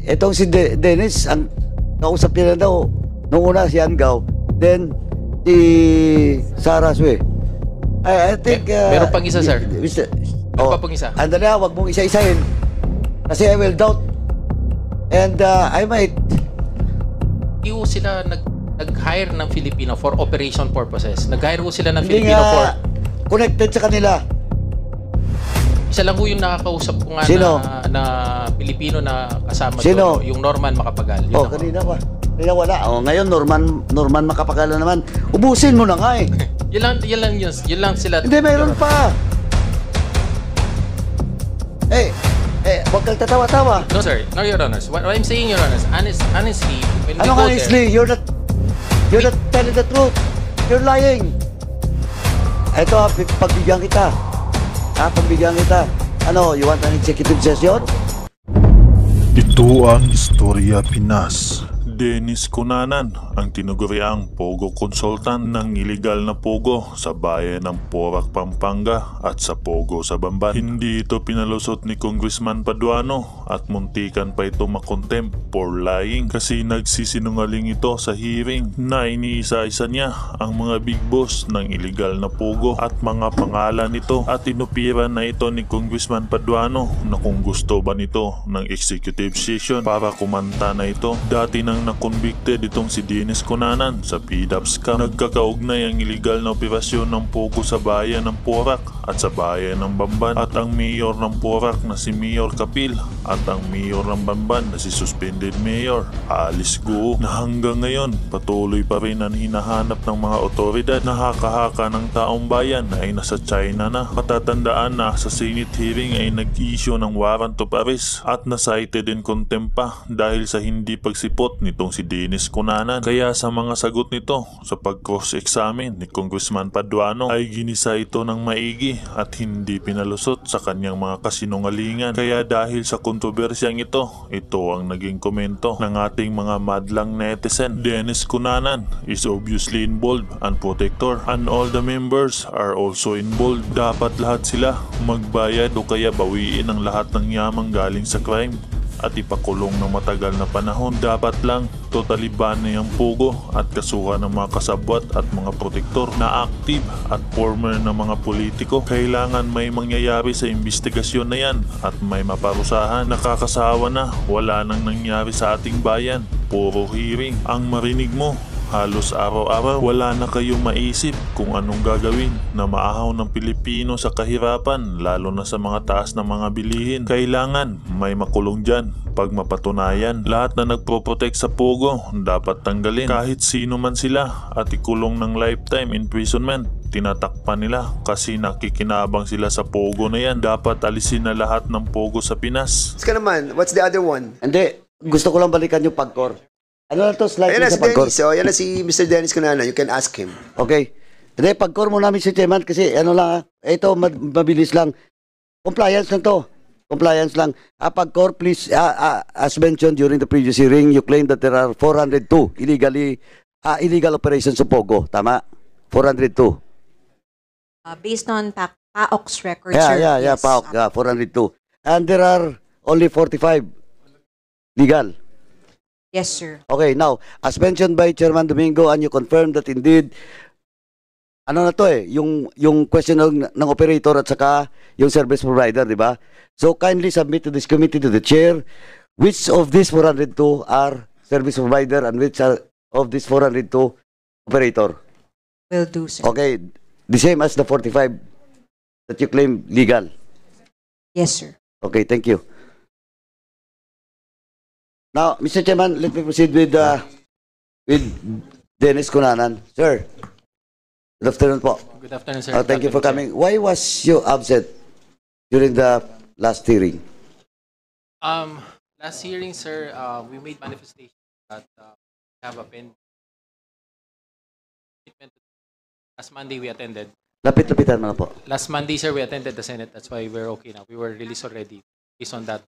Itong si Dennis, ang kausap niya na daw, nung una si Angao, then si Sarah Sue. I think... meron pang isa, sir. Meron pa pang isa. Andali na, wag mong isa-isahin. Kasi I will doubt. And I might... Hindi sila nag-hire ng Filipino for operation purposes. Nag-hire sila ng Hindi Filipino for... connected sa kanila. Isa lang yung nakakausap ko nga Sino? na Pilipino na kasama Sino? doon, yung Norman Macapagal. Yun ako. Kanina pa. Kanina wala. Ngayon, Norman Macapagal na naman. Ubusin mo na nga eh. Yun lang sila. Hindi, mayroon pa. Huwag kang tatawa-tawa. No, sir. No, Your Honors. What I'm saying, Your Honors, honestly, when we Ano go honestly? You're not telling the truth. You're lying. Ito, pagbigyan kita. Pagbigyan kita. Ano, you want an executive session? Ito ang Istorya Pinas. Dennis Cunanan, ang tinuguriang Pogo Consultant ng iligal na Pogo sa bayan ng Porac, Pampanga at sa Pogo sa Bamban. Hindi ito pinalusot ni Congressman Paduano at muntikan pa ito makontempt for lying kasi nagsisinungaling ito sa hearing na iniisa-isa niya ang mga big boss ng iligal na Pogo at mga pangalan nito at inupira na ito ni Congressman Paduano na kung gusto ba nito ng executive session para kumanta na ito. Dati nang na-convicted itong si Dennis Cunanan sa PDAP scam. Nagkakaugnay ang iligal na operasyon ng Pogo sa bayan ng Porac at sa bayan ng Bamban at ang mayor ng Porac na si Mayor Kapil at ang mayor ng Bamban na si suspended mayor Alice Guo na hanggang ngayon patuloy pa rin ang hinahanap ng mga otoridad na haka-haka ng taong bayan ay nasa China na. Matatandaan na sa Senate hearing ay nag-issue ng warrant of arrest at na-cited in contempt pa dahil sa hindi pagsipot nitong si Dennis Cunanan. Kaya sa mga sagot nito sa pag-cross-examine ni Congressman Paduano ay ginisa ito ng maigi at hindi pinalusot sa kanyang mga kasinungalingan. Kaya dahil sa kontrobersyang ito ang naging komento ng ating mga madlang netizen. Dennis Cunanan is obviously involved and protector and all the members are also involved. Dapat lahat sila magbayad o kaya bawiin ang lahat ng yamang galing sa crime at ipakulong ng matagal na panahon. Dapat lang totally ban na yung Pogo at kasuhan ng mga kasabwat at mga protektor na active at former na mga politiko. Kailangan may mangyayari sa investigasyon na yan at may maparusahan. Nakakasawa na, wala nang nangyari sa ating bayan. Puro hearing ang marinig mo. Halos araw-araw, wala na kayong maisip kung anong gagawin na maahaw ng Pilipino sa kahirapan, lalo na sa mga taas ng mga bilihin. Kailangan may makulong dyan pag mapatunayan. Lahat na nagproprotect sa Pogo dapat tanggalin kahit sino man sila at ikulong ng lifetime imprisonment. Tinatakpan nila kasi nakikinabang sila sa Pogo na yan. Dapat alisin na lahat ng Pogo sa Pinas. Ka naman, what's the other one? Hindi, gusto ko lang balikan yung pagkor. Ano na to, slide Ayan na sa si pagkor? Dennis. Yan na si Mr. Dennis Cunanan. You can ask him. Okay. Hindi, pagkor mo namin si Chairman kasi ano lang, ito mabilis lang. Compliance lang to. Compliance lang. Pagkor, please, as mentioned during the previous hearing, you claim that there are 402 illegal operations sa Pogo. Tama? 402. Based on PAOK's records, Yeah, sir. yeah, Yes. PAOK, 402. And there are only 45 legal. Yes, sir. Okay, now, as mentioned by Chairman Domingo, and you confirm that indeed, ano na to yung question ng operator at saka yung service provider, di ba? So, kindly submit to this committee to the chair which of these 402 are service provider and which are of these 402 operator. Will do, sir. Okay, the same as the 45 that you claim legal. Yes, sir. Okay, thank you. Now, Mr. Chairman, let me proceed with Dennis Cunanan. Sir, good afternoon po. Good afternoon, sir. Thank you for coming. Why was you absent during the last hearing? Last hearing, sir, we made manifestation that we have a pen. Last Monday, we attended. Lapit-lapitan mga po. Last Monday, sir, we attended the Senate. That's why we're okay now. We were released already based on that.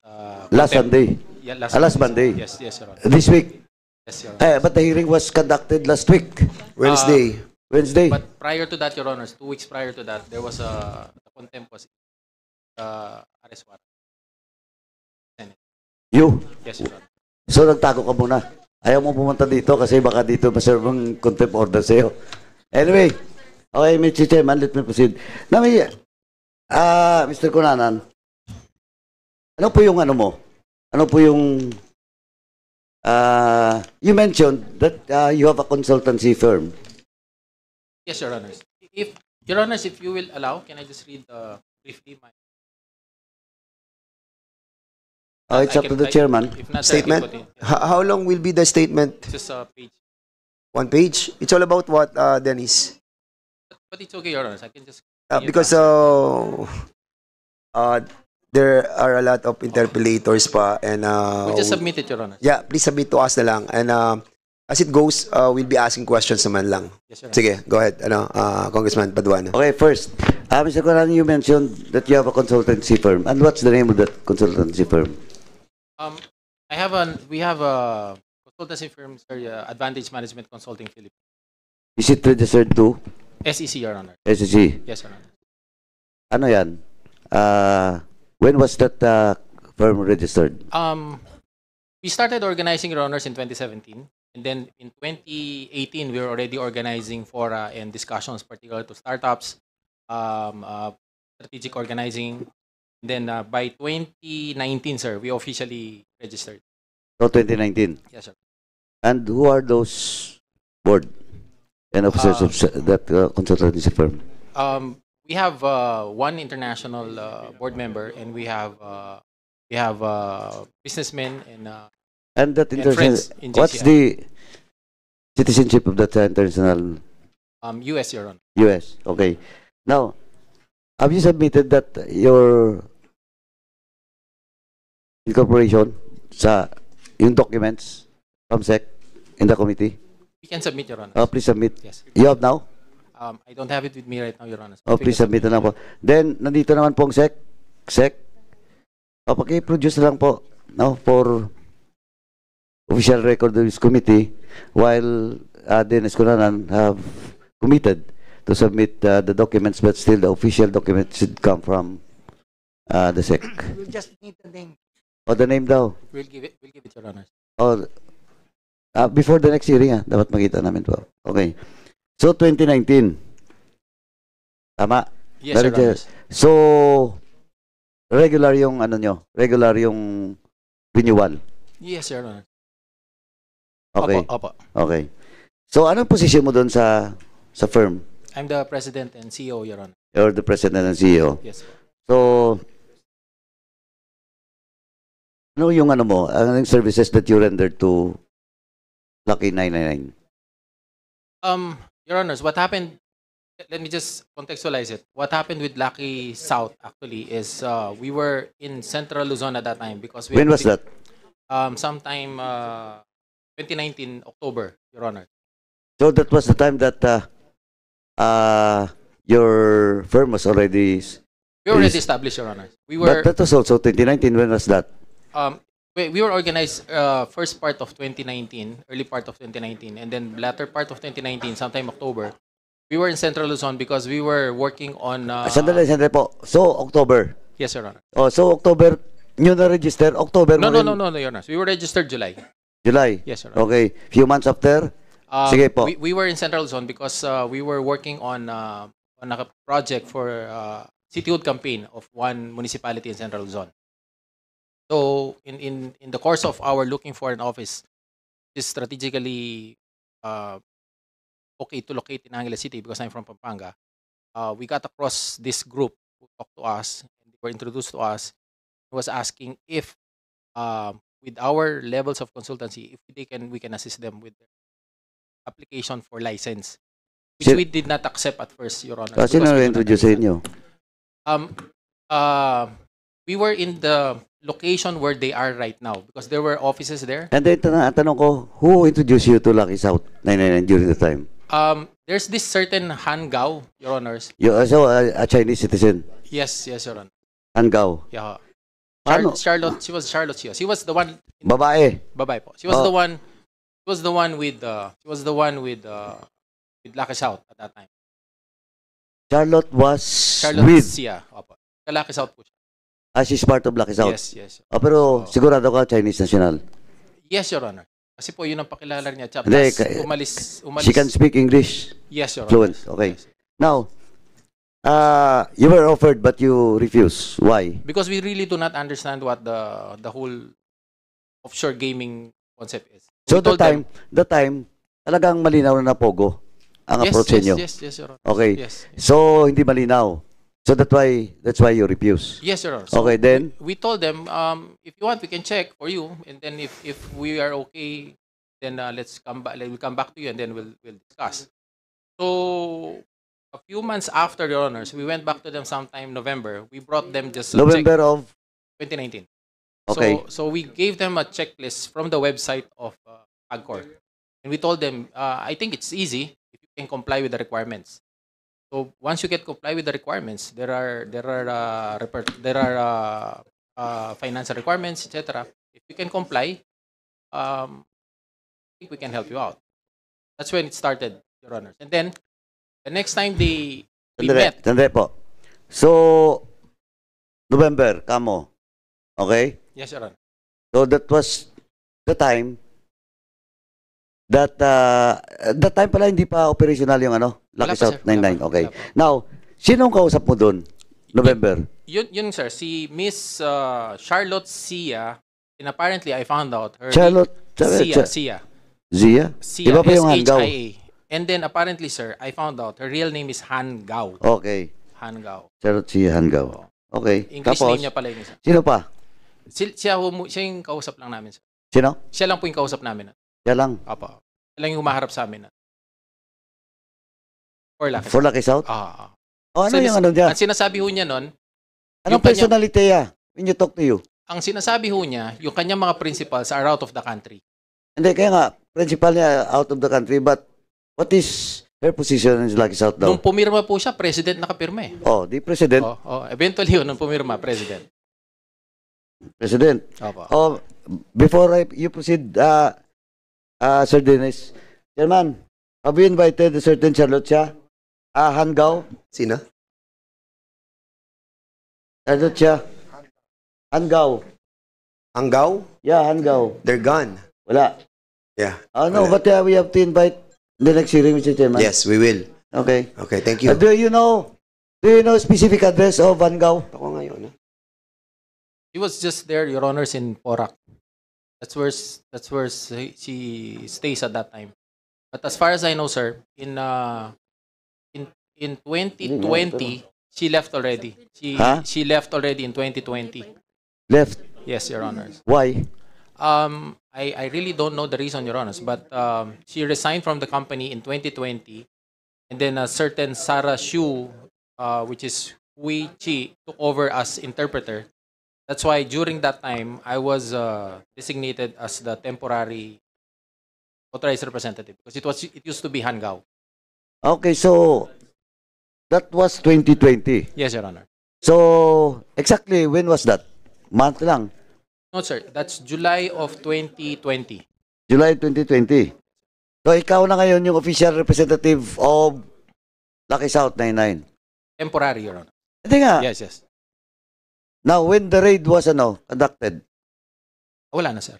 Last contempt. Sunday. Yeah, Last Monday. Yes, yes, Your Honor. This week. Yes, Your Honor. But the hearing was conducted last week. Wednesday. Wednesday. But prior to that, Your Honors, 2 weeks prior to that, there was the contempt was arrest warrant. Senate. You. Yes, Your Honor. So nagtago ka muna. Ayaw mo pumunta dito kasi baka dito maserve ang contempt order sa'yo. Anyway, okay, Mr. Chairman, let me proceed. Now, Mr. Cunanan, ano po yung ano mo? Ano po yung you mentioned that you have a consultancy firm. Yes, Your Honors. If Your Honors, if you will allow, can I just read briefly my It's up to the chairman. If not, sir, I can Statement? put it. How long will be the statement? This is page. 1 page? It's all about what, Dennis? But it's okay, Your Honors. I can just Because there are a lot of interpellators pa and we'll just submit it, Your Honors. yeah, please submit to us na lang. And as it goes, we'll be asking questions naman lang. Yes, Your Honor. Sige, go ahead, Congressman Paduano. Okay, first, Mr. Cunanan, you mentioned that you have a consultancy firm. And what's the name of that consultancy firm? We have a consultancy firm, sir, Advantage Management Consulting Philippines. Is it registered to SEC, Your Honor. SEC? Yes, Your Honor. Ano yan? When was that firm registered? We started organizing, Your Honors, in 2017. And then in 2018, we were already organizing fora and discussions, particular to startups, strategic organizing. And then by 2019, sir, we officially registered. So 2019. Yes, sir. And who are those board and officers of that consultancy firm? We have one international board member, and we have businessmen And that and international, friends in what's JCI. the citizenship of that international US, Your Honor. US? Okay. Now, have you submitted that your incorporation sa yung documents from SEC in the committee? We can submit, Your Honor. Please submit. Yes. You have now? I don't have it with me right now, Your Honor. Please submit na lang po. Then, nandito naman pong SEC. Paki-produce na lang po, no, for official record of this committee, while Dennis Cunanan have committed to submit the documents, but still the official documents should come from the SEC. We'll just need the name. O, the name daw. We'll give it, Your Honor. O, before the next hearing, dapat makita namin po. Okay. So, 2019. Tama? Yes, Your Honor. So, regular yung ano nyo? Regular yung renewal? Yes, Your Honor. Okay. Opo. Okay. So, anong position mo doon sa firm? I'm the president and CEO, Your Honor. You're the president and CEO. Yes. So, ano yung ano mo? Anong services that you render to Lucky 999? Your Honors, what happened, let me just contextualize it. What happened with Lucky South, actually, is we were in Central Luzon at that time because When was that? Sometime 2019, October, Your Honor. So, that was the time that your firm was already... We were already established, Your Honor. We were, But that was also 2019. When was that? we were organized first part of 2019, early part of 2019, and then latter part of 2019, sometime October. We were in Central Luzon because we were working on... Sandali po. So, October. Yes, Your Honor. Oh, so October, nyo na-register? October No, mo no, rin- no, no, Your Honor. We were registered July. July? Yes, Your Honor. Okay. Few months after? Sige po. We were in Central Luzon because we were working on a project for cityhood campaign of one municipality in Central Luzon. So in the course of our looking for an office, is strategically okay to locate in Angeles City because I'm from Pampanga. We got across this group who talked to us and they were introduced to us. He was asking if with our levels of consultancy, if we can assist them with their application for license, which we did not accept at first, Your Honor. Kasi because we do not na-introduce sa understand. inyo. We were in the location where they are right now because there were offices there. And then, tanong ko, who introduced you to Lucky South 999 during the time? There's this certain Han Gao, Your Honors. You also a Chinese citizen. Yes, Your Honor. Ang Gao. Yeah. Paano? Charlotte, she was Charlotte Chios. She was the one. Babae. Babae po. She was the one. She was the one with. She was the one with Lucky South at that time. Charlotte was Charlotte with. Sia. Opo. Lucky South po siya. She's part of Lucky South. Yes, yes. Oh, pero So- sigurado ka Chinese national. Yes, Your Honor. Kasi po yun ang pakilala niya. Tsaka Hindi, plus, umalis. She can speak English. Yes, Your Honor. Fluent, okay. Yes. Now, you were offered but you refused. Why? Because we really do not understand what the whole offshore gaming concept is. So We told them- the time, talagang malinaw na Pogo ang yes, approach yes, niyo. yes, yes, Your Honor. Okay. Yes, So hindi malinaw. So that's why you refuse. yes, Your Honor. Okay, then We told them, if you want, we can check for you, and then if we are okay, then let's come back. We'll come back to you, and then we'll discuss. So a few months after, Your Honors, we went back to them sometime November. We brought them just a November of 2019. Okay. So we gave them a checklist from the website of Agcor, and we told them, I think it's easy if you can comply with the requirements. So once you get comply with the requirements, there are financial requirements, etc. If you can comply, I think we can help you out. That's when it started, Your Honors. And then the next time we met. Sandali po. So November, kamo. Okay? Yes, Your Honor. So that was the time that time pala hindi pa operational yung Wala Lucky pa, South sir. Wala 99. pa. Okay. Wala pa. Now, sinong kausap mo doon? November. Yun sir, si Miss Charlotte Sia, and apparently I found out her Charlotte Sia. Zia? Sia, Iba pa yung Hangaw. SHIA. And then apparently, sir, I found out her real name is Han Gao. Okay. Han Gao. Charlotte Zia Hangaw. Okay. English Tapos, name niya pala yun, sir. sino pa? Siya yung kausap lang namin, sir. Sino? Siya lang po yung kausap namin. Siya lang. Apa. Siya lang yung humaharap sa amin. For Lucky. For Lucky South? Ah. O ano So, yung ano niya? Ang sinasabi ho niya nun, Anong yung kanya- personality niya? When you talk to you? ang sinasabi ho niya, yung kanyang mga principals are out of the country. Hindi, kaya nga, principal niya out of the country, but what is her position in Lucky South daw? Nung pumirma po siya, president nakapirma eh. Oh, the president. Eventually yun, nung pumirma, president. President. Opo. Oh, before you proceed, Sir Dennis, Chairman, have you invited a certain Charlotte Chia? Hangao? Sino? Charlotte Chia? Hangao. Hanggaw? Yeah, Hangao. They're gone. Wala. Yeah. Oh, no, Wala. but we have to invite the next hearing, Mr. Chairman. Yes, we will. Okay. Okay, thank you. Do you know specific address of Hangao? Ako ngayon. He was just there, Your Honors, in Porac. That's where she stays at that time. But as far as I know, sir, in 2020, she left already. Huh? She left already in 2020. Left. Yes, Your Honors. Why? I really don't know the reason, Your Honors, but she resigned from the company in 2020, and then a certain Sarah Shu, which is Hui Chi, took over as interpreter. That's why during that time, I was designated as the temporary authorized representative because it used to be Hangao. Okay, so that was 2020. Yes, Your Honor. So, exactly when was that? Month lang. No, sir. That's July of 2020. July 2020. So, ikaw na ngayon yung official representative of Lucky South 99. Temporary, Your Honor. Hindi nga. Yes, yes. Now, when the raid was conducted, Wala na, sir.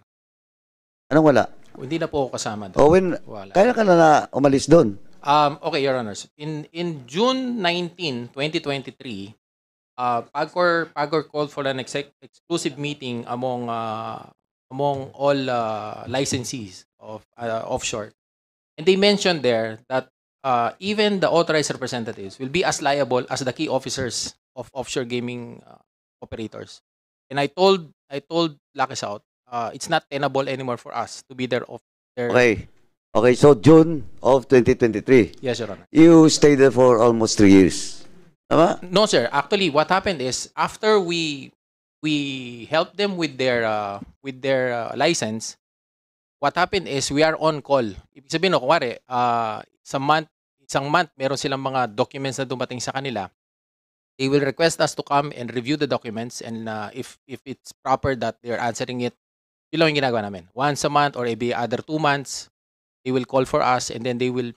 anong wala? Hindi na po ako kasama doon. O when, Wala. kaya ka na umalis doon? Okay, Your Honors. In June 19, 2023, Pagcor called for an exclusive meeting among all licensees of offshore, and they mentioned there that even the authorized representatives will be as liable as the key officers of offshore gaming operators. And I told Lucky South, it's not tenable anymore for us to be there. Okay. Okay, so June of 2023. Yes, Your Honor. You stayed there for almost 3 years. Tama? No, sir. Actually, what happened is after we helped them with their license, what happened is we are on call. Ibig sabihin, no, kunwari, isang month, meron silang mga documents na dumating sa kanila. They will request us to come and review the documents, and if it's proper that they're answering it, yun lang yung ginagawa namin. Once a month or maybe other 2 months, they will call for us, and then they will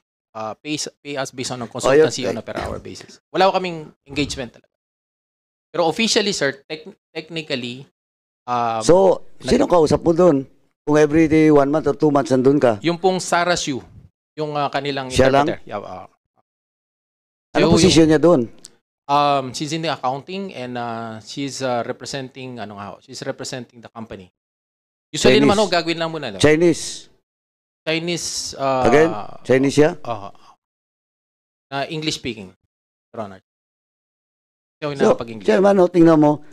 pay us based on a consultancy on a per hour basis. Wala ko kaming engagement talaga. Pero officially, sir, technically, So, sino kausap mo doon? Kung every day, 1 month or 2 months nandun ka? yung pong Sarah Sue, yung kanilang Siya lang? interpreter. Yeah, Ano yung- posisyon niya doon? She's in the accounting and she's representing she's representing the company. Usually Chinese. naman gagawin lang muna. No? Chinese. Chinese Again? Chinese siya? English speaking. Your Honor. Siya yung So, nakapag-English. Chairman, tingnan mo.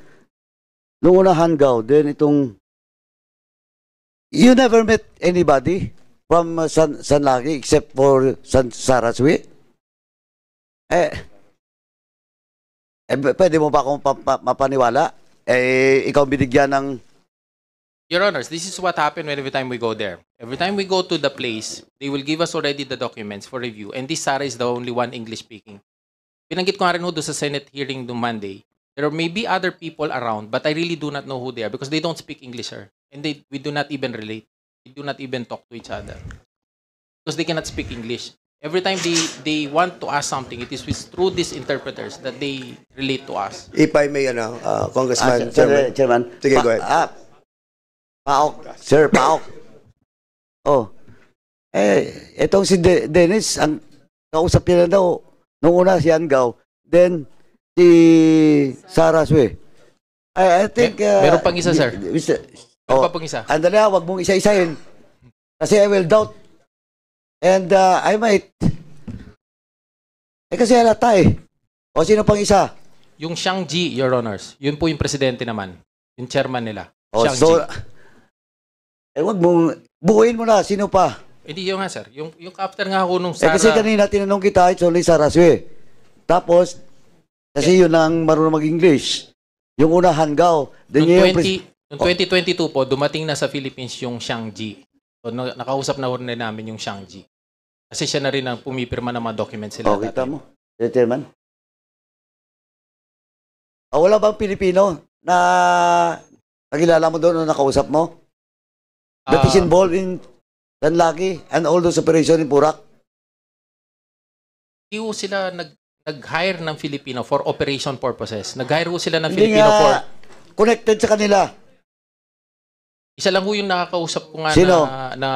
Nung una Hangaw, then itong... You never met anybody from San Lagi except for Saraswi? Pwede mo ba akong mapaniwala? Ikaw binigyan ng... Your Honors, this is what happened every time we go there. Every time we go to the place, they will give us already the documents for review. And this Sarah is the only one English speaking. Binanggit ko nga rin doon sa Senate hearing noong Monday. There may be other people around, but I really do not know who they are because they don't speak English, sir. And we do not even relate. We do not even talk to each other. Because they cannot speak English. Every time they want to ask something, it is through these interpreters that they relate to us. If I may, Congressman, Chairman. Chairman. Sige, go ahead. Paok. Sir, Paok. Oh. Itong si Dennis, ang kausap niya na daw, nung una si Hangaw, then si Saraswe. I think... Meron pang isa, sir. Meron pa pang isa. Andala, wag mong isa-isahin. Kasi I will doubt. And I might... kasi halata eh. O sino pang isa? Yung Xiang Ji, Your Honors, yun po yung presidente naman. Yung chairman nila. O Xiang so... Ji. wag mong... buuin mo na. Sino pa? Hindi yun nga, sir. Yung after nga ako nung Kasi kanina tinanong kita, it's only Saraswe. Tapos, kasi yun ang marunong mag-English. Yung una, Hangaw. Then Noong yung 2022 po, dumating na sa Philippines yung Xiang Ji. So, nakausap na rin namin yung Xiang Ji. Kasi siya na rin ang pumipirma ng mga documents sila. kita mo. Chairman. Wala bang Pilipino na nakilala mo doon o nakausap mo? That is involved in Danlaki and all those operations in Purak? Hindi ho sila nag-hire ng Filipino for operation purposes. Nag-hire ho sila ng Hindi Filipino for... nga connected sa kanila. Isa lang ho yung nakakausap ko nga Sino? na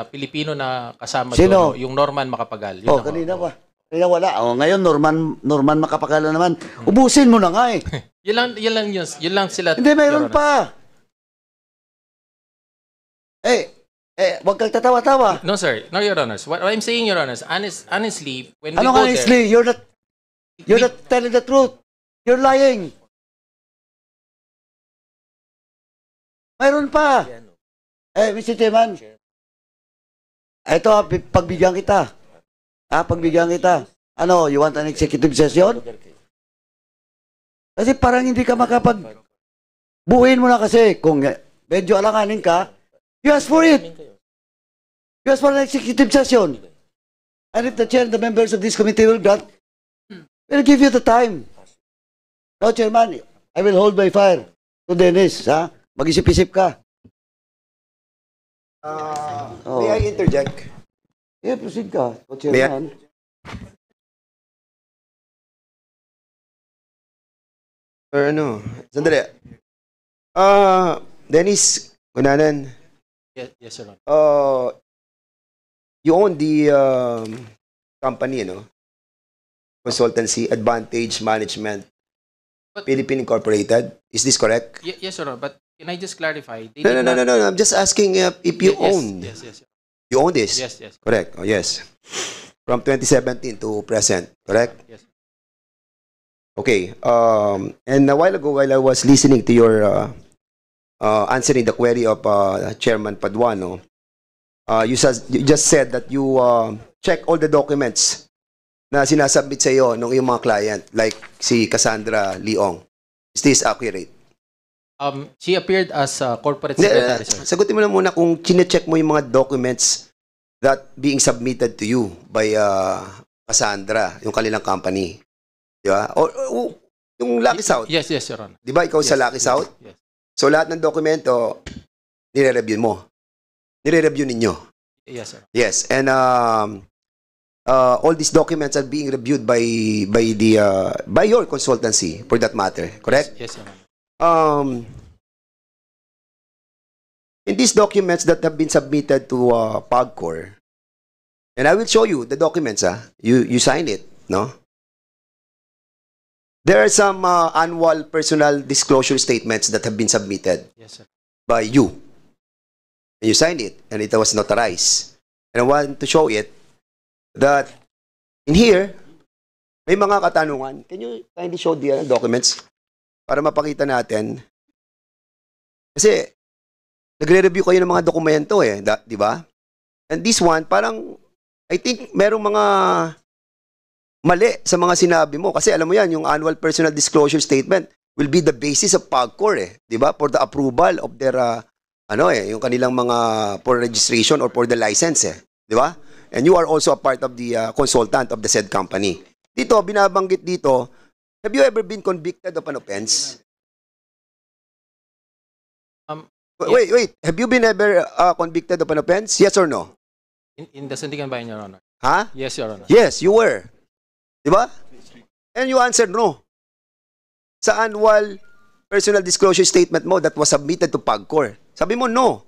Pilipino na kasama Sino? doon. Yung Norman Macapagal. Yun ako. Kanina pa. Kanina wala. Ngayon, Norman Macapagal na naman. Ubusin mo na nga eh. Yun lang sila. Hindi, mayroon Your Honor. pa. Wag kang tatawa-tawa. No, sir. No, Your Honors. What I'm saying, Your Honors, honestly, when we Ano go honestly? You're not telling the truth. You're lying. Mayroon pa. Mr. Chairman. Ito, pagbigyan kita. Pagbigyan kita. Ano, you want an executive session? Kasi parang hindi ka buuin mo na kasi. Kung medyo alanganin ka, you ask for it. You ask for an executive session. And if the chair and the members of this committee will grant, we'll give you the time. No, Chairman, I will hold my fire to Dennis, ha? Mag-isip-isip ka. May I interject? Yeah, proceed ka, o May I- Chairman. Or ano? Sandali. Dennis Gunanan, Yes, Your Honor. you own the company, consultancy, Advantage Management, But- Philippine Incorporated. Is this correct? Yes, Your Honor. But can I just clarify? They No, did no, no, not- no, no. I'm just asking if you Yes, own. Yes. You own this? Yes. Correct. Oh, yes. From 2017 to present, correct? Yes. Okay. And a while ago, while I was listening to your answering the query of Chairman Paduano, you just said that you check all the documents na sinasubmit sa iyo ng iyong mga client, like si Cassandra Leong. Is this accurate? She appeared as a corporate secretary, sir. Sagutin mo na muna kung chine-check mo yung mga documents that being submitted to you by Cassandra, yung kanilang company. Di ba? O yung Lucky South. Yes, Your Honor. Di ba ikaw sa Yes, Lucky South? Yes. So lahat ng dokumento, nire-review mo. Nire-review ninyo. Yes, sir. Yes. And all these documents are being reviewed by your consultancy, for that matter, correct? Yes, Your Honor. In these documents that have been submitted to PAGCOR, and I will show you the documents, you sign it, no? There are some annual personal disclosure statements that have been submitted Yes, sir. by you. And you signed it, and it was notarized. And I want to show it that in here, may mga katanungan. Can you kindly show the documents para mapakita natin? Kasi, nagre-review kayo ng mga dokumento di ba? And this one, parang, I think, merong mga mali sa mga sinabi mo. Kasi alam mo yan, yung annual personal disclosure statement will be the basis of PAGCOR, di ba? For the approval of their, yung kanilang mga, for registration or for the license, di ba? And you are also a part of the consultant of the said company. Dito, binabanggit dito, have you ever been convicted of an offense? Wait. Have you been ever convicted of an offense? Yes or no? In the Sandigan Bayan, Your Honor. Ha? Yes, Your Honor. Yes, you were. Di ba? And you answered no. Sa annual personal disclosure statement mo that was submitted to PAGCOR. Sabi mo no.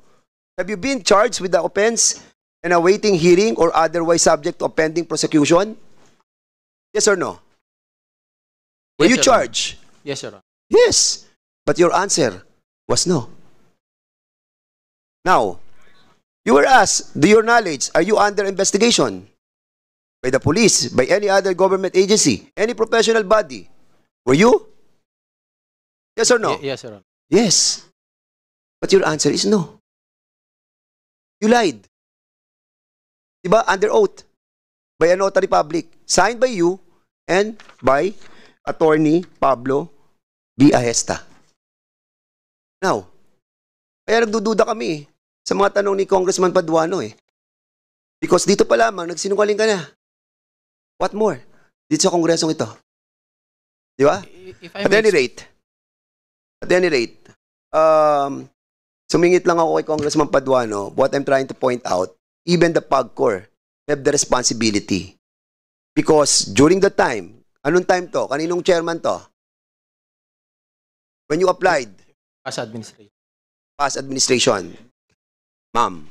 Have you been charged with the offense and awaiting hearing or otherwise subject to a pending prosecution? Yes or no? Were you Yes, Your Honor. charged? Yes, Your Honor. Yes. But your answer was no. Now, you were asked, to your knowledge, are you under investigation? By the police, by any other government agency, any professional body. Were you? Yes or no? Yes, Your Honor. Yes. But your answer is no. You lied. Diba? Under oath. By a notary public. Signed by you and by Attorney Pablo B. Ahesta. Now, kaya nagdududa kami sa mga tanong ni Congressman Paduano Because dito pa lamang, nagsinungaling ka na. What more? Dito sa kongresong ito. Di ba? If I At any rate, sumingit lang ako kay Congressman Paduano. What I'm trying to point out, even the PAGCOR have the responsibility. Because during the time, anong time to? Kaninong chairman to? When you applied, as administrator. past administration, ma'am,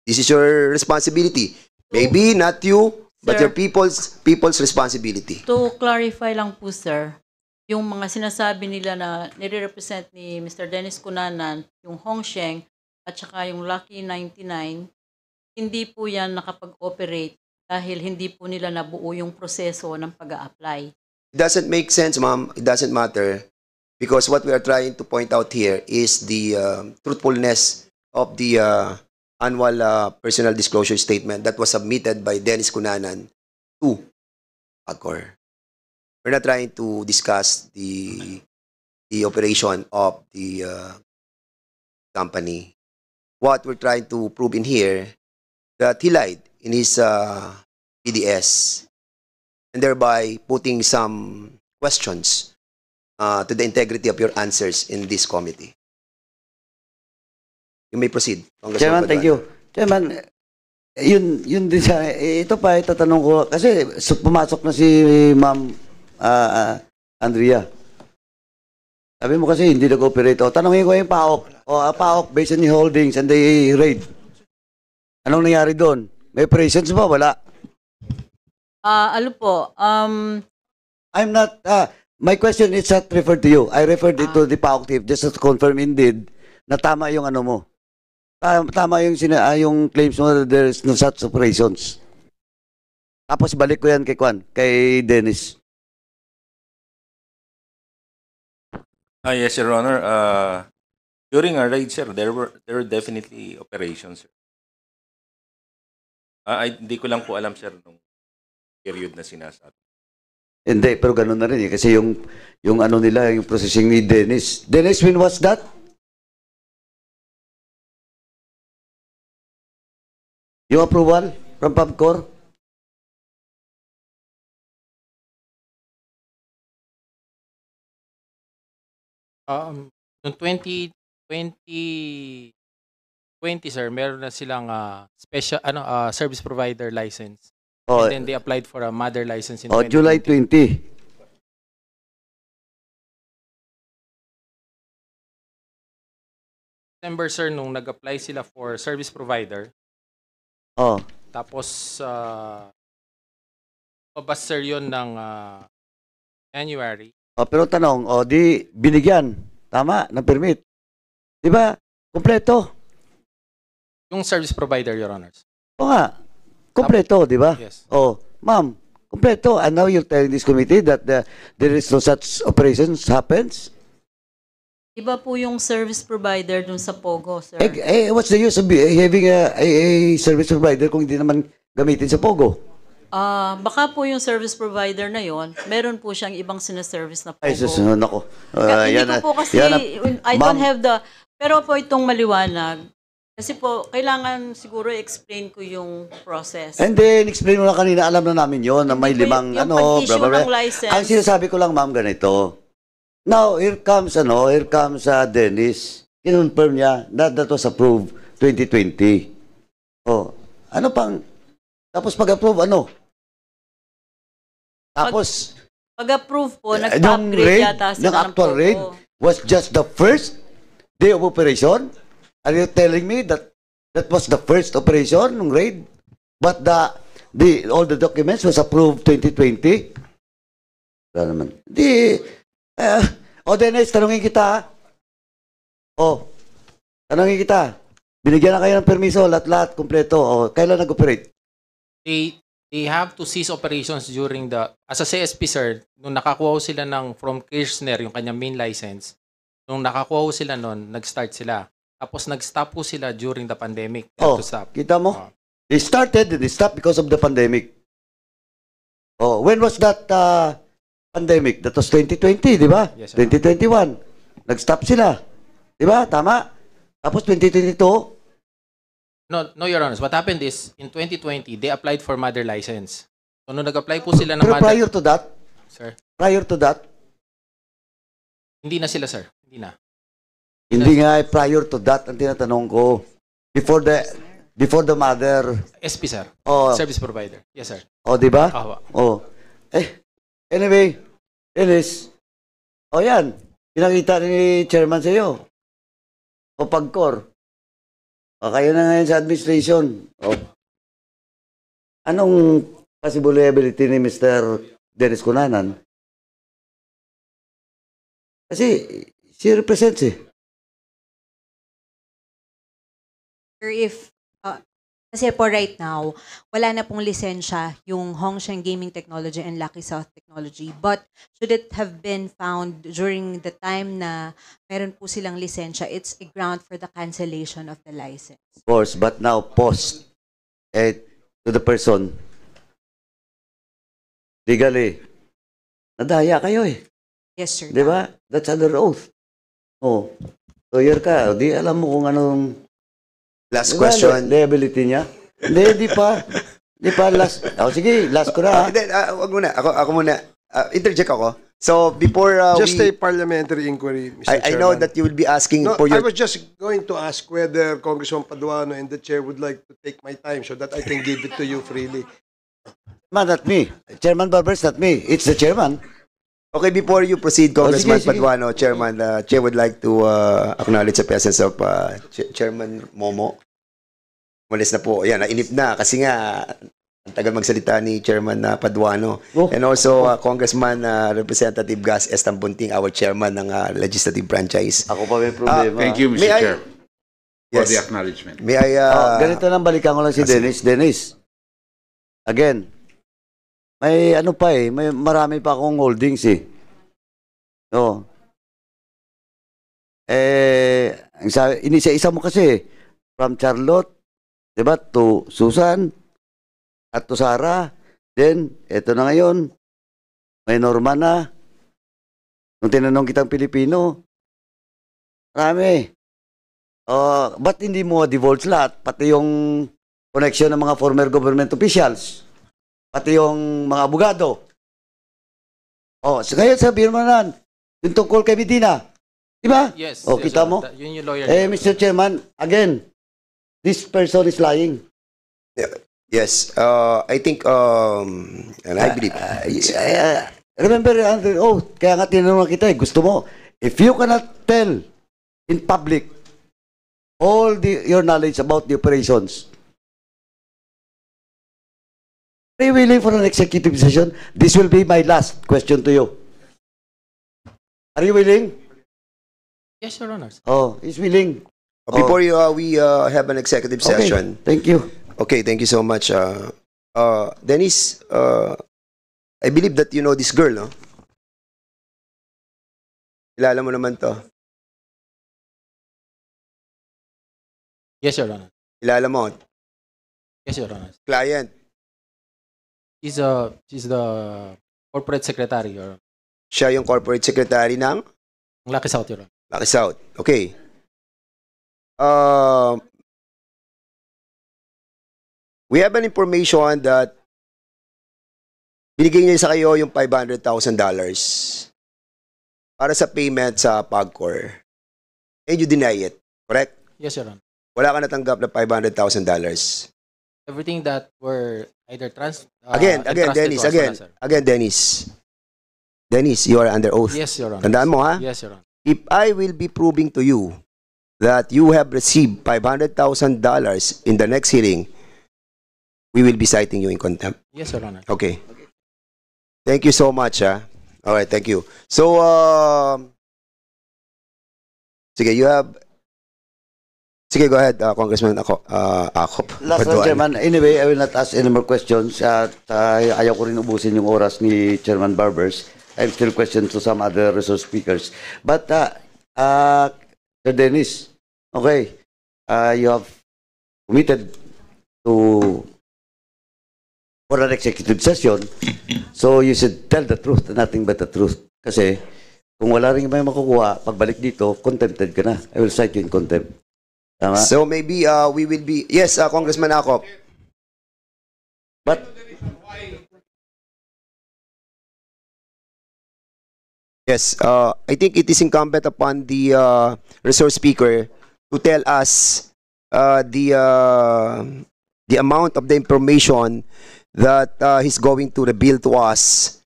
this is your responsibility. Maybe not you, but Sir. your people's responsibility. To clarify lang po, sir, yung mga sinasabi nila na nire-represent ni Mr. Dennis Cunanan, yung Hongsheng, at saka yung Lucky 99, hindi po yan nakapag-operate dahil hindi po nila nabuo yung proseso ng pag-a-apply. It doesn't make sense, ma'am. It doesn't matter. Because what we are trying to point out here is the truthfulness of the annual personal disclosure statement that was submitted by Dennis Cunanan to PAGCOR. We're not trying to discuss the operation of the company. What we're trying to prove in here that he lied in his PDS and thereby putting some questions to the integrity of your answers in this committee. You may proceed. Chairman, thank you. Chairman, yun din sa, ito pa, itatanong ko, kasi pumasok na si Ma'am Andrea. Sabi mo kasi hindi nag-operate. O, tanongin ko yung PAOK. O, PAOK, based on the holdings and the raid. Anong nangyari doon? May presence ba? Wala. Ano po, I'm not, my question is not referred to you. I referred it to the PAOK team just to confirm indeed na tama yung ano mo. Tama yung, yung claims mo that there is no such operations. Tapos balik ko yan kay Dennis. Yes, Your Honor. During our raid, sir, there were definitely operations, sir. Hindi ko lang po alam, sir, nung period na sinasabi. Hindi, pero ganun na rin kasi yung ano nila, yung processing ni Dennis. Dennis, when was that? Yung approval from PAGCOR? Noong 2020, sir, meron na silang special service provider license. Oh, And then they applied for a mother license in July 2020. 20. December, sir, nung nag-apply sila for service provider, Oh, tapos mabas, sir, yun ng January. pero tanong, di binigyan. Tama, ng permit. Di ba? Kompleto. Yung service provider, Your Honors. O nga. Kompleto, di ba? Yes. Oh, ma'am, kompleto. And now you're telling this committee that there is no such operations happens? Iba po yung service provider dun sa Pogo, sir. What's the use of having a service provider kung hindi naman gamitin sa Pogo? Baka po yung service provider na yon, meron po siyang ibang sinaservice na Pogo. Ay, susunod ako. Hindi ko po kasi, I don't have the, pero po itong maliwanag, kasi po, kailangan siguro i-explain ko yung process. And then, explain mo lang kanina, alam na namin yon na may Hindi po limang, yung blah, pag-issue blah, blah. ng license. Ang sinasabi ko lang, ma'am, ganito. Now, here comes Dennis. Kinonfirm niya that was approved 2020. Oh, ano pang, tapos pag-approve, ano? Tapos, Pag-approve po, yung nagpa-upgrade raid, yata yung sila ng actual Pogo. raid was just the first day of operation? Are you telling me that that was the first operation ng raid? But all the documents was approved 2020? Wala naman. Dennis, tanungin kita. Tanungin kita. Binigyan na kayo ng permiso, lahat-lahat, kompleto. Kailan nag-operate? They have to cease operations during as a CSP, sir, nung nakakuha sila from Kirchner, yung kanyang main license, nung nakakuha sila nun, nag-start sila. Tapos nag-stop po sila during the pandemic. They have to stop. Kita mo? They started and they stopped because of the pandemic. When was that pandemic? That was 2020, di ba? Yes, sir. 2021. Nag-stop sila. Di ba? Tama? Tapos 2022, No, Your Honor. What happened is, in 2020, they applied for mother license. So, nung nag-apply po sila ng pero mother... prior to that, Hindi na sila, sir. Hindi na. hindi nga prior to that ang tinatanong ko. Before the mother. SP, sir. Oh, Service provider. Yes, sir. di ba? Awa. Anyway, Dennis. Yan. Pinakita ni chairman sa iyo. Pagkor. Kayo na ngayon sa administration. Anong possibility ni Mr. Dennis Cunanan? Kasi, she represents If, kasi po right now, wala na pong lisensya yung Hongsheng Gaming Technology and Lucky South Technology. But should it have been found during the time na meron po silang lisensya, it's a ground for the cancellation of the license. Of course, but now post to the person. Legally. Nadaya kayo Yes, sir. Di ba? That's under oath. Lawyer ka. Di alam mo kung anong Last question. liability niya. Di pa. Last. Sige, last ko na. Wag muna. Ako muna. Interject ako. So, before Just a parliamentary inquiry, Mr. I know Chairman. that you will be asking No, for I your... was just going to ask whether Congressman Paduano and the chair would like to take my time so that I can give it to you freely. Man, not me. Chairman Barbers, not me. It's the chairman. Okay, before you proceed, Congressman sige. Paduano, Chairman, Chair would like to acknowledge the presence of Chairman Momo. Malis na po. Yan, nainip na kasi nga ang tagal magsalita ni Chairman Paduano. And also Congressman Representative Gas Estambunting, our chairman ng legislative franchise. Ako pa may problema. Thank you, Mr. May I- Chair, for Yes. the acknowledgement. May I... Ganito lang, balikan ko lang si Dennis. Dennis, again, may may marami pa akong holdings inisa-isa mo kasi, from Charlotte, diba, to Susan, at to Sarah, then, eto na ngayon, may Norma na. Nung tinanong kitang Pilipino, marami. Ba't hindi mo divulge lahat? Pati yung connection ng mga former government officials. Pati yung mga abogado. So ngayon sabihin mo na, yung tungkol kay Medina. Diba? Yes. Kita sir. mo? Yun yung lawyer. Mr. Chairman, again, this person is lying. Yes, I think, and I believe, Remember, under oath, kaya nga tinanong kita gusto mo, if you cannot tell in public all your knowledge about the operations, are you willing for an executive session? This will be my last question to you. Are you willing? Yes, Your Honor. Oh, he's willing. before we have an executive Okay, session. thank you. Okay, thank you so much. Dennis, I believe that you know this girl, no? Kilala mo naman to. Yes, Your Honor. Kilala mo. Yes, Your Honor. Client. She's the corporate secretary, Your Honor. Siya yung corporate secretary ng Ang Lucky South, Your Honor. Lucky South. Okay. We have an information that binigay niya sa kayo yung $500,000 para sa payment sa PAGCOR. And you deny it, correct? Yes, Your Honor. Wala ka natanggap na $500,000. Everything that were either Again, entrusted Dennis, to us, again, sir. Dennis. Dennis, you are under oath. Yes, Your Honor. Tandaan mo, ha? Yes, Your Honor. If I will be proving to you that you have received $500,000 in the next hearing, we will be citing you in contempt. Yes, Your Honor. Okay. Thank you so much, ha? All right, thank you. So, sige, you have... Sige, go ahead, Congressman Akop. Last one, Chairman. Anyway, I will not ask any more questions. At ayaw ko rin ubusin yung oras ni Chairman Barbers. I have still questions to some other resource speakers. But, Sir Dennis, okay, you have committed to for an executive session, so you should tell the truth and nothing but the truth. Kasi, kung wala rin may makukuha, pagbalik dito, contempted ka na. I will cite you in contempt. Tama? So, maybe we will be... Yes, Congressman Akop. But, Yes, I think it is incumbent upon the resource speaker to tell us the amount of the information that he's going to reveal to us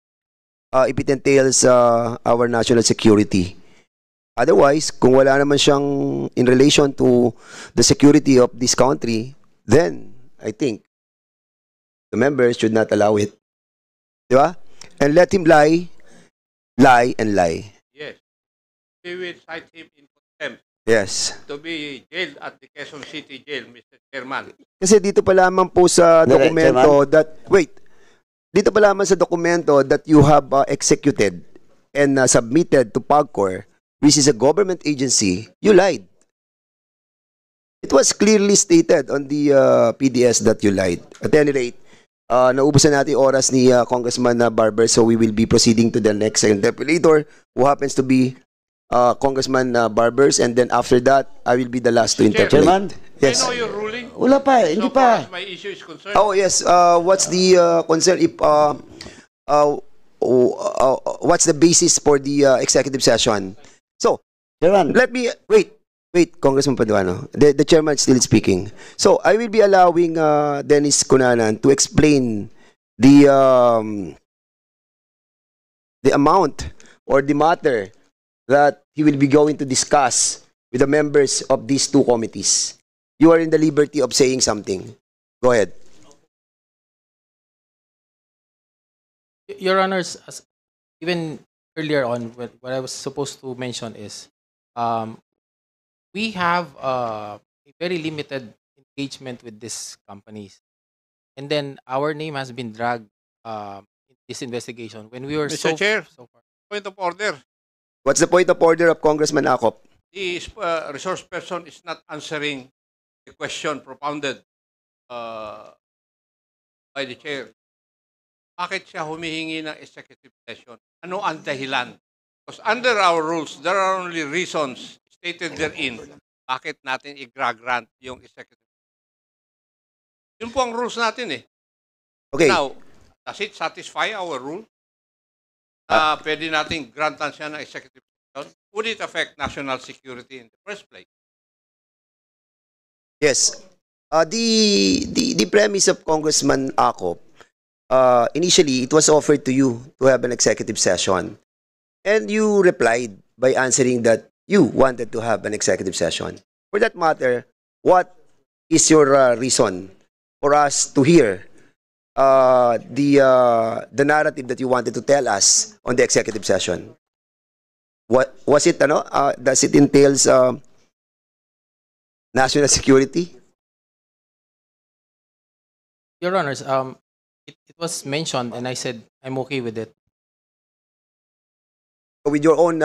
if it entails our national security. Otherwise, kung wala naman siyang in relation to the security of this country, then I think the members should not allow it. Di ba? And let him lie, and lie. Yes. We will cite him in contempt Yes. to be jailed at the Quezon City Jail, Mr. Chairman. Kasi dito pa lamang po sa Direct, dokumento dito pa lamang sa dokumento that you have executed and submitted to PAGCOR, which is a government agency, you lied. It was clearly stated on the PDS that you lied. At any rate, naubusan natin oras ni Congressman Barber, so we will be proceeding to the next interpellator, who happens to be Congressman Barbers, and then after that, I will be the last to interpolate. Chairman? Yes. I know your ruling. wala pa, hindi So far pa. as my issue is concerned. Oh yes. What's the concern? If what's the basis for the executive session? So Chairman, let me wait, Congressman Paduano. The chairman is still speaking. So I will be allowing Dennis Cunanan to explain the amount or the matter that he will be going to discuss with the members of these two committees. You are in the liberty of saying something. Go ahead. Your Honors, even earlier on, what I was supposed to mention is, we have a very limited engagement with these companies, and then our name has been dragged in this investigation when we were Mr. Chair. so far. Point of order. What's the point of order of Congressman Akop? The resource person is not answering the question propounded by the chair. Bakit siya humihingi ng executive session? Ano ang dahilan? Because under our rules, there are only reasons stated therein bakit natin i-grant yung executive. Yun po ang rules natin eh. Okay. Now, does it satisfy our rule? Pwede natin grantan siya ng executive session? Would it affect national security in the first place? Yes. The premise of Congressman Acop, initially it was offered to you to have an executive session, and you replied by answering that you wanted to have an executive session. For that matter, what is your reason for us to hear the narrative that you wanted to tell us on the executive session? What was it? Does it entails national security? Your Honors, it was mentioned and I said I'm okay with it. With your own,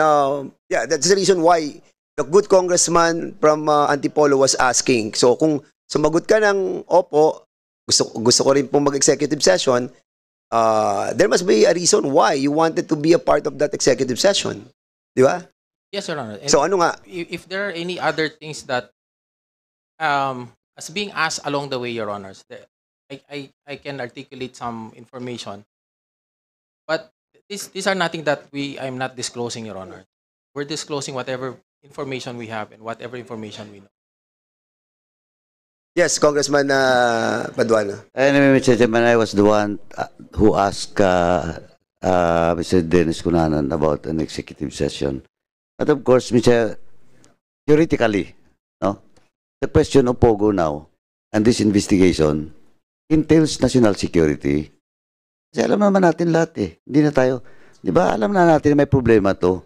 yeah, that's the reason why the good congressman from Antipolo was asking. So kung sumagot ka ng opo, gusto ko rin pong mag-executive session, there must be a reason why you wanted to be a part of that executive session. Di ba? Yes, Your Honor. And So ano nga? if there are any other things that as being asked along the way, Your Honors, I can articulate some information. But these are nothing that I'm not disclosing, Your Honor. We're disclosing whatever information we have and whatever information we know. Yes, Congressman Paduano. Anyway, Mr. Chairman, I was the one who asked Mr. Dennis Cunanan about an executive session. But of course, Mr. Theoretically, no, the question of Pogo now and this investigation entails national security. Kasi alam naman natin lahat eh. Hindi na tayo, di ba, alam na natin may problema to.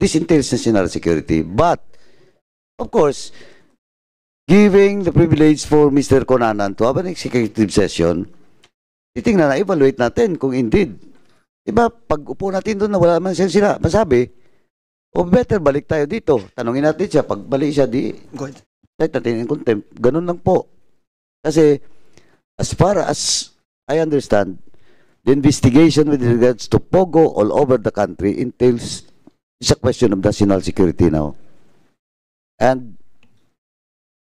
This entails national security. But, of course, giving the privilege for Mr. Cunanan to have an executive session, titingnan na, evaluate natin kung indeed. Diba, pag upo natin doon na wala man sila masabi, o better balik tayo dito. Tanungin natin siya, pag balik siya, set natin in contempt. Ganun lang po. Kasi, as far as I understand, the investigation with regards to Pogo all over the country entails, it's a question of national security now. And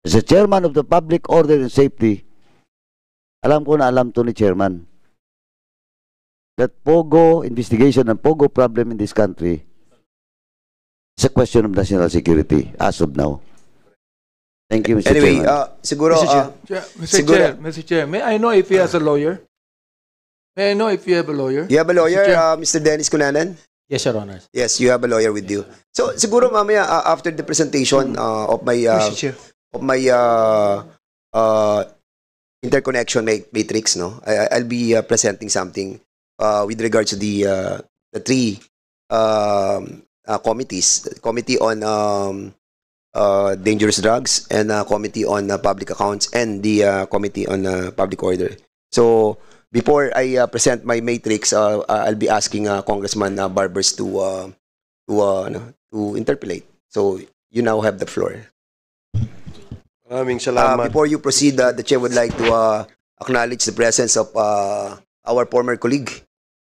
as a chairman of the Public Order and Safety, alam ko na alam to ni chairman that Pogo investigation and Pogo problem in this country is a question of national security as of now. Thank you, Mr. Anyway, Chairman. siguro, Mr. Chair, may I know if he has a lawyer? May I know if you have a lawyer? you have a lawyer, Mr. Chair. Mr. Dennis Cunanan? Yes, Your Honors. Yes, you have a lawyer with you. So siguro mamaya after the presentation of my interconnection matrix, no, I'll be presenting something with regards to the three committees: the committee on dangerous drugs, and committee on public accounts, and the committee on public order. So before I present my matrix, I'll be asking Congressman Barbers to interpolate. So you now have the floor. Maraming salamat. Before you proceed, the chair would like to acknowledge the presence of our former colleague,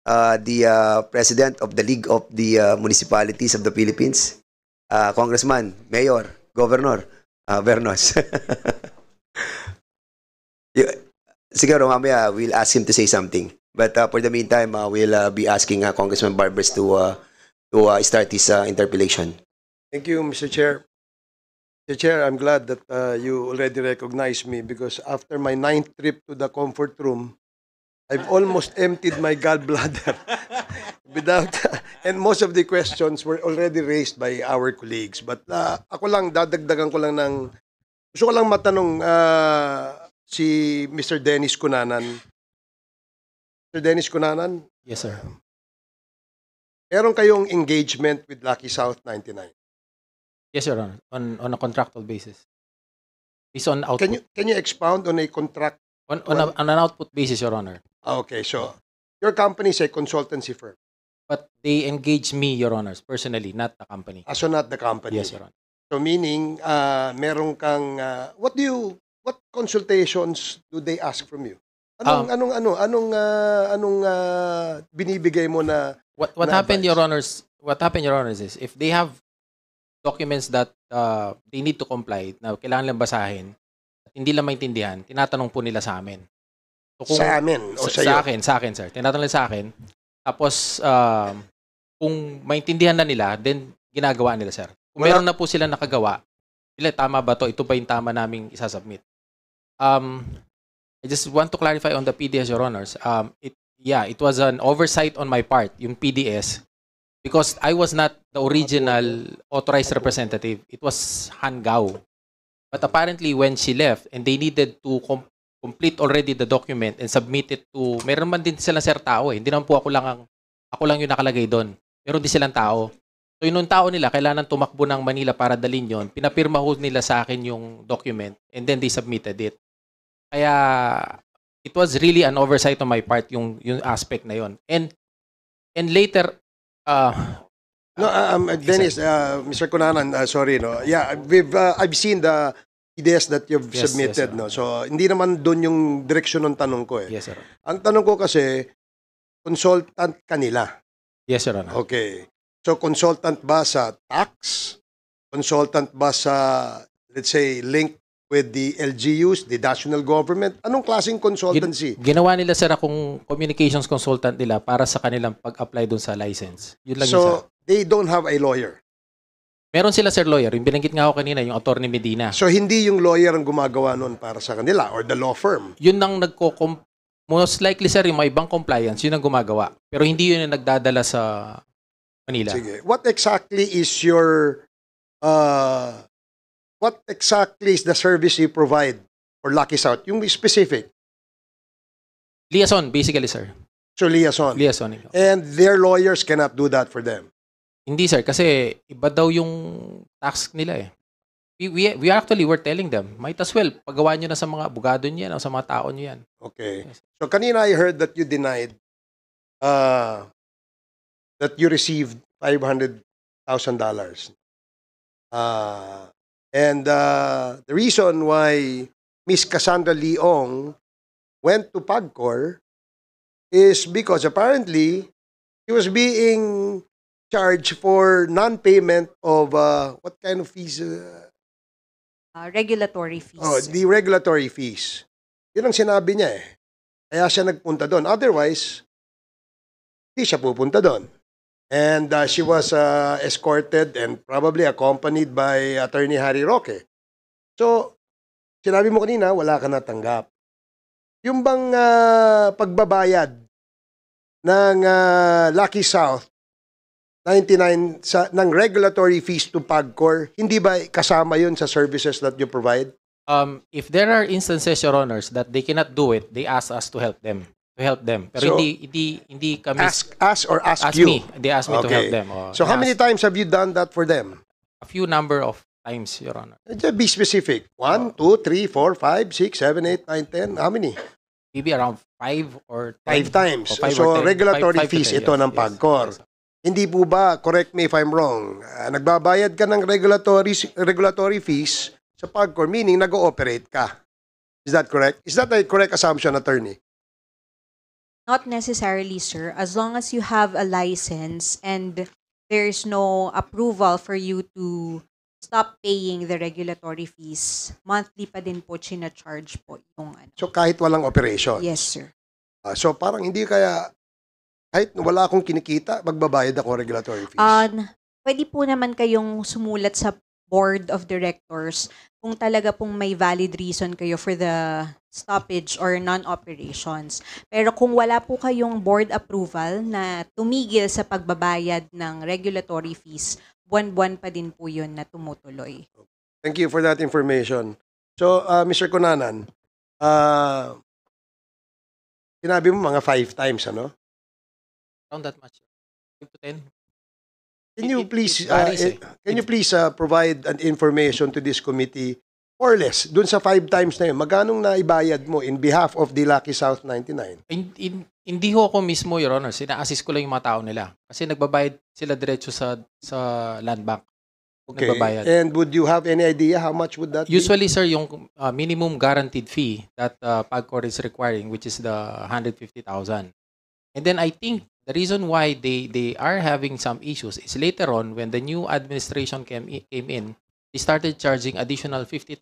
the president of the League of the Municipalities of the Philippines, Congressman, Mayor, Governor Bernos. Siguro mamaya we'll ask him to say something. But for the meantime, we'll be asking Congressman Barbers to start his interpellation. Thank you, Mr. Chair. Mr. Chair, I'm glad that you already recognize me because after my 9th trip to the comfort room, I've almost emptied my gallbladder and most of the questions were already raised by our colleagues. But ako lang, dadagdagan ko lang gusto ko lang matanong si Mr. Dennis Cunanan. Mr. Dennis Cunanan? Yes, sir. Meron kayong engagement with Lucky South 99? Yes, Your Honor. On a contractual basis. Based on output. Can you expound on a contract? On an output basis, Your Honor. Okay, so your company is a consultancy firm. But they engage me, Your Honors, personally, not the company. So not the company. Yes, Your Honor. So meaning, meron kang what consultations do they ask from you? Anong binibigay mo na What na happened, advice? Your Honors? What happened, Your Honors, is if they have documents that they need to comply, na kailangan lang basahin, at hindi lang maintindihan, tinatanong po nila sa amin. So, Sa amin o sa iyo? Sa akin, sir. Tinatanong nila sa akin. Tapos, kung maintindihan na nila, then ginagawa nila, sir. Kung meron na po sila nakagawa, tama ba to? Ito ba yung tama naming isasubmit? I just want to clarify on the PDS, Your Honors. It was an oversight on my part, yung PDS, because I was not the original authorized representative. It was Han Gao. But apparently, when she left and they needed to complete already the document and submit it to, meron man din silang sir tao eh. Hindi naman po ako lang yung nakalagay doon. Meron din silang tao. So yung tao nila, kailangan tumakbo ng Manila para dalhin yon. Pinapirma ho nila sa akin yung document and then they submitted it. Kaya it was really an oversight on my part yung aspect na yon. And later Dennis, Mr. Cunanan, sorry, no. Yeah, I've seen the ideas that you've Yes, submitted, yes, sir. no. So hindi naman doon yung direksyon ng tanong ko eh. yes, sir. Ang tanong ko kasi, consultant kanila. Yes, Your Honor. Okay. So consultant ba sa tax? Consultant ba sa, let's say, link with the LGUs, the national government? Anong klaseng consultancy? Ginawa nila sir akong communications consultant nila para sa kanilang pag-apply doon sa license. Yun lang yun, sir. So they don't have a lawyer. Meron sila sir lawyer. Yung binanggit nga ako kanina, yung attorney Medina. So hindi yung lawyer ang gumagawa nun para sa kanila or the law firm. Yun ang most likely sir, yung mga ibang compliance, yun ang gumagawa. Pero hindi yun ang nagdadala sa Manila. Sige. What exactly is what exactly is the service you provide for Lucky South? Yung specific. Liaison, basically sir. So liaison. Liaison. And their lawyers cannot do that for them. Hindi sir, kasi iba daw yung task nila eh. We actually were telling them, might as well, paggawa nyo na sa mga abogado nyo yan o sa mga tao nyo yan. Okay. So kanina I heard that you denied that you received $500,000. And the reason why Miss Cassandra Leong went to PAGCOR is because apparently he was being charged for non-payment of what kind of fees? Regulatory fees. Oh, the regulatory fees. Yun ang sinabi niya eh. Kaya siya nagpunta doon. Otherwise, hindi siya pupunta doon. And she was escorted and probably accompanied by Attorney Harry Roque. So, sinabi mo kanina, wala ka natanggap. Yung bang pagbabayad ng Lucky South 99 ng regulatory fees to PAGCOR, hindi ba kasama yun sa services that you provide? If there are instances, Your Honors, that they cannot do it, they ask us to help them. Pero So, hindi kami... Ask us or ask ask you? me. They ask me to help them. So how many times have you done that for them? A few number of times, Your Honor. Just be specific. 1, 2, 3, 4, 5, 6, 7, 8, 9, 10. How many? Maybe around 5 or 10. 5 times. O 5 So or 10. regulatory 5 to fees 10, ito yes, ng yes, PAGCOR. yes. Hindi po ba, correct me if I'm wrong, nagbabayad ka ng regulatory fees sa PAGCOR, meaning nag-ooperate ka. Is that correct? Is that a correct assumption, attorney? Not necessarily, sir. As long as you have a license and there's no approval for you to stop paying the regulatory fees, monthly pa din po charge po yung ano. So kahit walang operation? Yes, sir. So parang hindi kaya, kahit wala akong kinikita, magbabayad ako regulatory fees? Pwede po naman kayong sumulat sa board of directors kung talaga pong may valid reason kayo for the stoppage or non-operations. Pero kung wala po kayong board approval na tumigil sa pagbabayad ng regulatory fees, buwan-buwan pa din po yun na tumutuloy. Thank you for that information. So, Mr. Cunanan, sinabi mo mga 5 times, ano? Around that much. 5 to 10. Can you please it varies, provide an information to this committee or less dun sa 5 times na yun? Magkano na ibayad mo in behalf of the Lucky South 99? Hindi ho ako mismo, Your Honor. Sina-assist ko lang yung mga tao nila. Kasi nagbabayad sila diretso sa land bank. Okay. Nagbabayad. And would you have any idea how much would that be? Usually, sir, yung minimum guaranteed fee that PAGCOR is requiring, which is the 150,000. And then I think the reason why they are having some issues is later on when the new administration came in, they started charging additional 50,000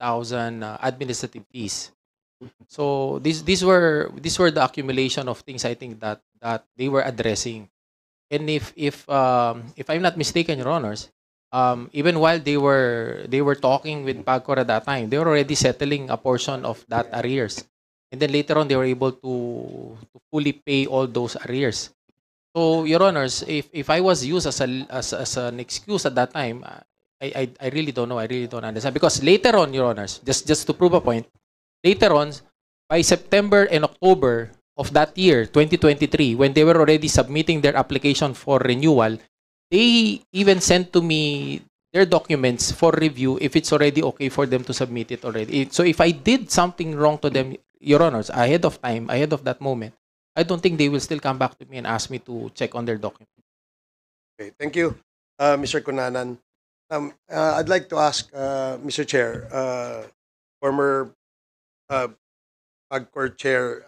administrative fees. So these were the accumulation of things I think that they were addressing. And if I'm not mistaken, Your Honors, even while they were talking with PAGCOR at that time, they were already settling a portion of that arrears. And then later on, they were able to fully pay all those arrears. So, Your Honors, if I was used as an excuse at that time, I really don't know. I really don't understand. Because later on, Your Honors, just to prove a point, later on, by September and October of that year, 2023, when they were already submitting their application for renewal, they even sent to me their documents for review if it's already okay for them to submit it already. So if I did something wrong to them, Your Honors, ahead of time, ahead of that moment, I don't think they will still come back to me and ask me to check on their documents. Okay, thank you, Mr. Cunanan. I'd like to ask, Mr. Chair, former PAGCOR Chair